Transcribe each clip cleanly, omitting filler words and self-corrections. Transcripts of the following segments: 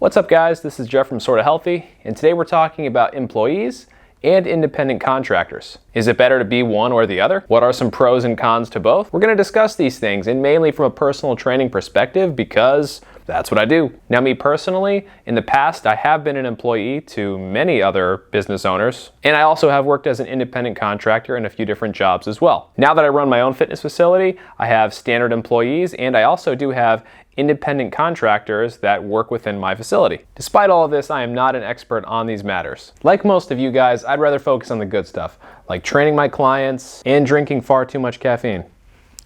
What's up guys, this is Jeff from Sorta Healthy, and today we're talking about employees and independent contractors. Is it better to be one or the other? What are some pros and cons to both? We're going to discuss these things, and mainly from a personal training perspective because that's what I do. Now me personally, in the past I have been an employee to many other business owners, and I also have worked as an independent contractor in a few different jobs as well. Now that I run my own fitness facility, I have standard employees, and I also do have independent contractors that work within my facility. Despite all of this, I am not an expert on these matters. Like most of you guys, I'd rather focus on the good stuff, like training my clients and drinking far too much caffeine.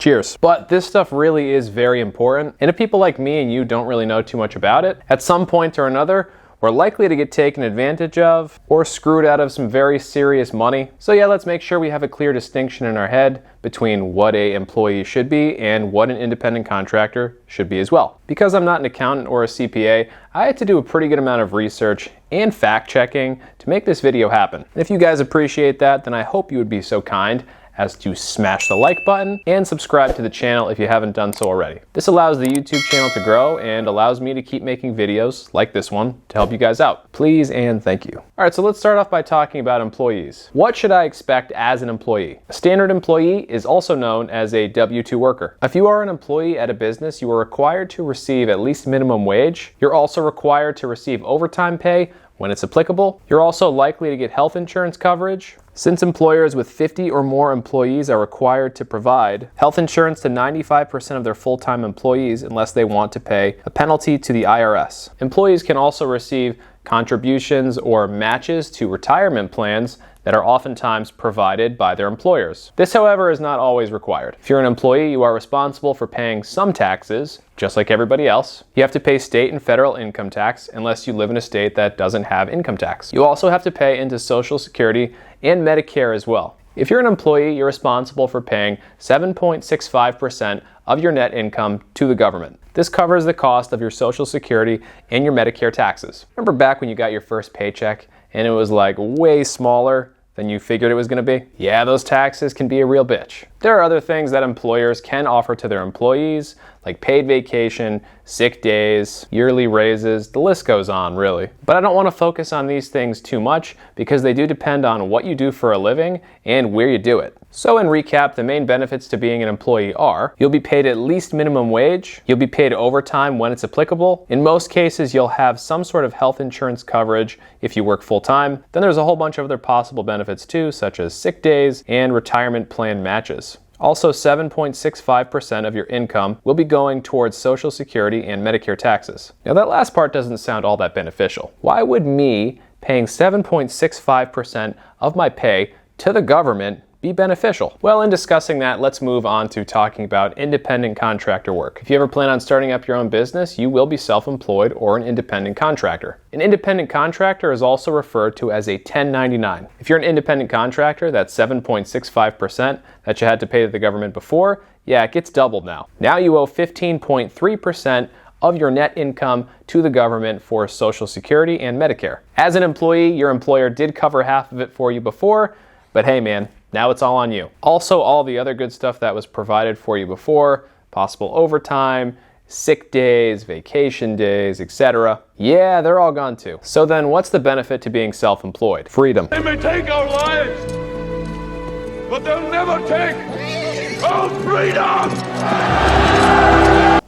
Cheers. But this stuff really is very important, and if people like me and you don't really know too much about it, at some point or another, we're likely to get taken advantage of or screwed out of some very serious money. So yeah, let's make sure we have a clear distinction in our head between what an employee should be and what an independent contractor should be as well. Because I'm not an accountant or a CPA, I had to do a pretty good amount of research and fact checking to make this video happen. And if you guys appreciate that, then I hope you would be so kind as to smash the like button and subscribe to the channel if you haven't done so already. This allows the YouTube channel to grow and allows me to keep making videos like this one to help you guys out. Please and thank you. All right, so let's start off by talking about employees. What should I expect as an employee? A standard employee is also known as a W-2 worker. If you are an employee at a business, you are required to receive at least minimum wage. You're also required to receive overtime pay when it's applicable. You're also likely to get health insurance coverage. Since employers with 50 or more employees are required to provide health insurance to 95% of their full-time employees unless they want to pay a penalty to the IRS. Employees can also receive contributions or matches to retirement plans that are oftentimes provided by their employers. This, however, is not always required. If you're an employee, you are responsible for paying some taxes, just like everybody else. You have to pay state and federal income tax unless you live in a state that doesn't have income tax. You also have to pay into Social Security and Medicare as well. If you're an employee, you're responsible for paying 7.65% of your net income to the government. This covers the cost of your Social Security and your Medicare taxes. Remember back when you got your first paycheck and it was like way smaller than you figured it was going to be? Yeah, those taxes can be a real bitch. There are other things that employers can offer to their employees, like paid vacation, sick days, yearly raises, the list goes on really. But I don't want to focus on these things too much because they do depend on what you do for a living and where you do it. So in recap, the main benefits to being an employee are: you'll be paid at least minimum wage, you'll be paid overtime when it's applicable, in most cases you'll have some sort of health insurance coverage if you work full-time, then there's a whole bunch of other possible benefits too, such as sick days and retirement plan matches. Also, 7.65% of your income will be going towards Social Security and Medicare taxes. Now that last part doesn't sound all that beneficial. Why would me paying 7.65% of my pay to the government be beneficial? Well, in discussing that, let's move on to talking about independent contractor work. If you ever plan on starting up your own business, you will be self-employed or an independent contractor. An independent contractor is also referred to as a 1099. If you're an independent contractor, that's 7.65% that you had to pay to the government before, yeah, it gets doubled now. Now you owe 15.3% of your net income to the government for Social Security and Medicare. As an employee, your employer did cover half of it for you before, but hey man, now it's all on you. Also, all the other good stuff that was provided for you before, possible overtime, sick days, vacation days, etc. Yeah, they're all gone too. So then what's the benefit to being self-employed? Freedom. They may take our lives, but they'll never take our freedom!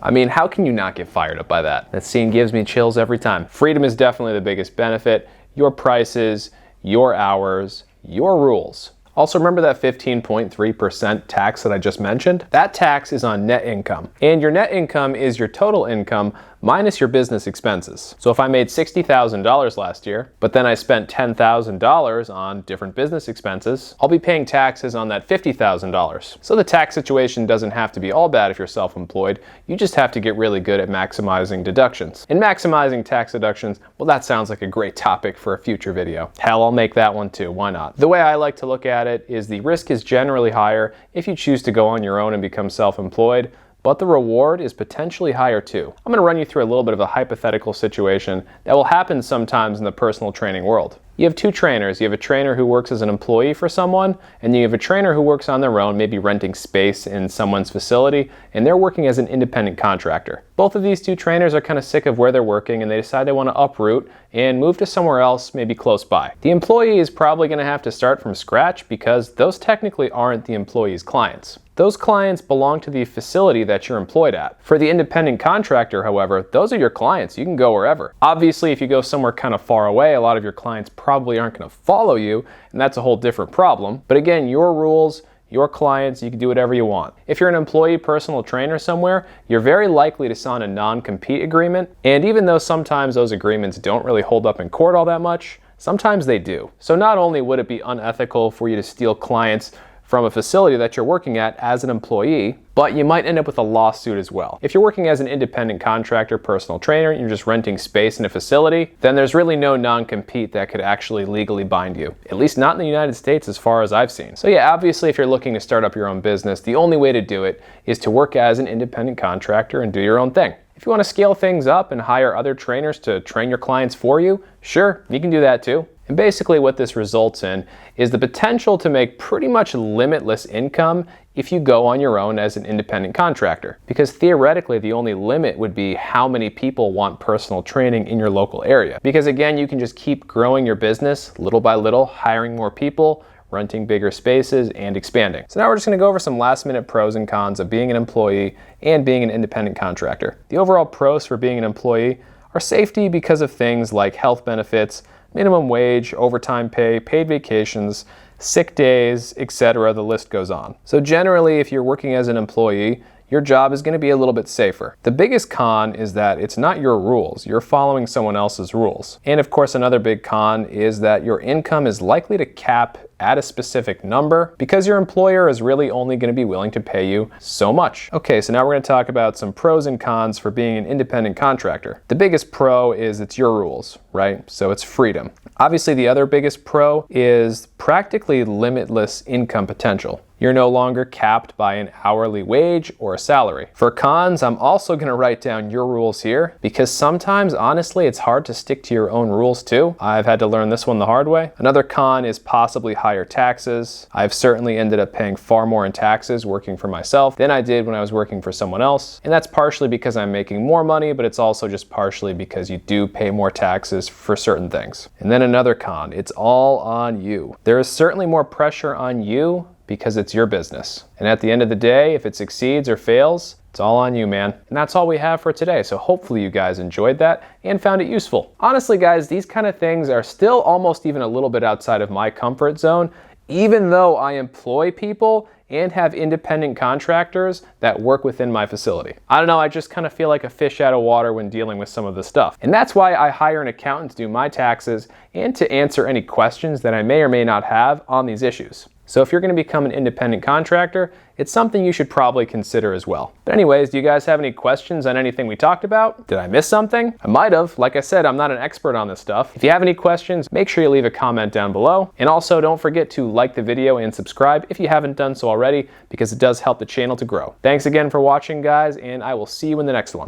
I mean, how can you not get fired up by that? That scene gives me chills every time. Freedom is definitely the biggest benefit. Your prices, your hours, your rules. Also, remember that 15.3% tax that I just mentioned? That tax is on net income. And your net income is your total income minus your business expenses. So if I made $60,000 last year, but then I spent $10,000 on different business expenses, I'll be paying taxes on that $50,000. So the tax situation doesn't have to be all bad if you're self-employed. You just have to get really good at maximizing deductions. And maximizing tax deductions, well, that sounds like a great topic for a future video. Hell, I'll make that one too, why not? The way I like to look at it is the risk is generally higher if you choose to go on your own and become self-employed, but the reward is potentially higher too. I'm going to run you through a little bit of a hypothetical situation that will happen sometimes in the personal training world. You have two trainers. You have a trainer who works as an employee for someone, and you have a trainer who works on their own, maybe renting space in someone's facility, and they're working as an independent contractor. Both of these two trainers are kind of sick of where they're working, and they decide they want to uproot and move to somewhere else, maybe close by. The employee is probably going to have to start from scratch because those technically aren't the employee's clients. Those clients belong to the facility that you're employed at. For the independent contractor, however, those are your clients. You can go wherever. Obviously, if you go somewhere kind of far away, a lot of your clients probably aren't going to follow you, and that's a whole different problem. But again, your rules, your clients, you can do whatever you want. If you're an employee personal trainer somewhere, you're very likely to sign a non-compete agreement. And even though sometimes those agreements don't really hold up in court all that much, sometimes they do. So not only would it be unethical for you to steal clients from a facility that you're working at as an employee, but you might end up with a lawsuit as well. If you're working as an independent contractor, personal trainer, and you're just renting space in a facility, then there's really no non-compete that could actually legally bind you. At least not in the United States as far as I've seen. So yeah, obviously if you're looking to start up your own business, the only way to do it is to work as an independent contractor and do your own thing. If you want to scale things up and hire other trainers to train your clients for you, sure, you can do that too. And basically what this results in is the potential to make pretty much limitless income if you go on your own as an independent contractor. Because theoretically, the only limit would be how many people want personal training in your local area. Because again, you can just keep growing your business little by little, hiring more people, renting bigger spaces, and expanding. So now we're just gonna go over some last minute pros and cons of being an employee and being an independent contractor. The overall pros for being an employee are safety because of things like health benefits, minimum wage, overtime pay, paid vacations, sick days, etc. The list goes on. So generally, if you're working as an employee, your job is going to be a little bit safer. The biggest con is that it's not your rules. You're following someone else's rules. And of course, another big con is that your income is likely to cap at a specific number because your employer is really only going to be willing to pay you so much. Okay, so now we're going to talk about some pros and cons for being an independent contractor. The biggest pro is it's your rules, right? So it's freedom. Obviously, the other biggest pro is practically limitless income potential. You're no longer capped by an hourly wage or a salary. For cons, I'm also going to write down your rules here because sometimes, honestly, it's hard to stick to your own rules too. I've had to learn this one the hard way. Another con is possibly higher taxes. I've certainly ended up paying far more in taxes working for myself than I did when I was working for someone else. And that's partially because I'm making more money, but it's also just partially because you do pay more taxes for certain things. And then another con, it's all on you. There is certainly more pressure on you because it's your business. And at the end of the day, if it succeeds or fails, it's all on you, man. And that's all we have for today. So hopefully you guys enjoyed that and found it useful. Honestly, guys, these kind of things are still almost even a little bit outside of my comfort zone, even though I employ people and have independent contractors that work within my facility. I don't know, I just kind of feel like a fish out of water when dealing with some of this stuff. And that's why I hire an accountant to do my taxes and to answer any questions that I may or may not have on these issues. So if you're going to become an independent contractor, it's something you should probably consider as well. But anyways, do you guys have any questions on anything we talked about? Did I miss something? I might have. Like I said, I'm not an expert on this stuff. If you have any questions, make sure you leave a comment down below. And also don't forget to like the video and subscribe if you haven't done so already, because it does help the channel to grow. Thanks again for watching, guys, and I will see you in the next one.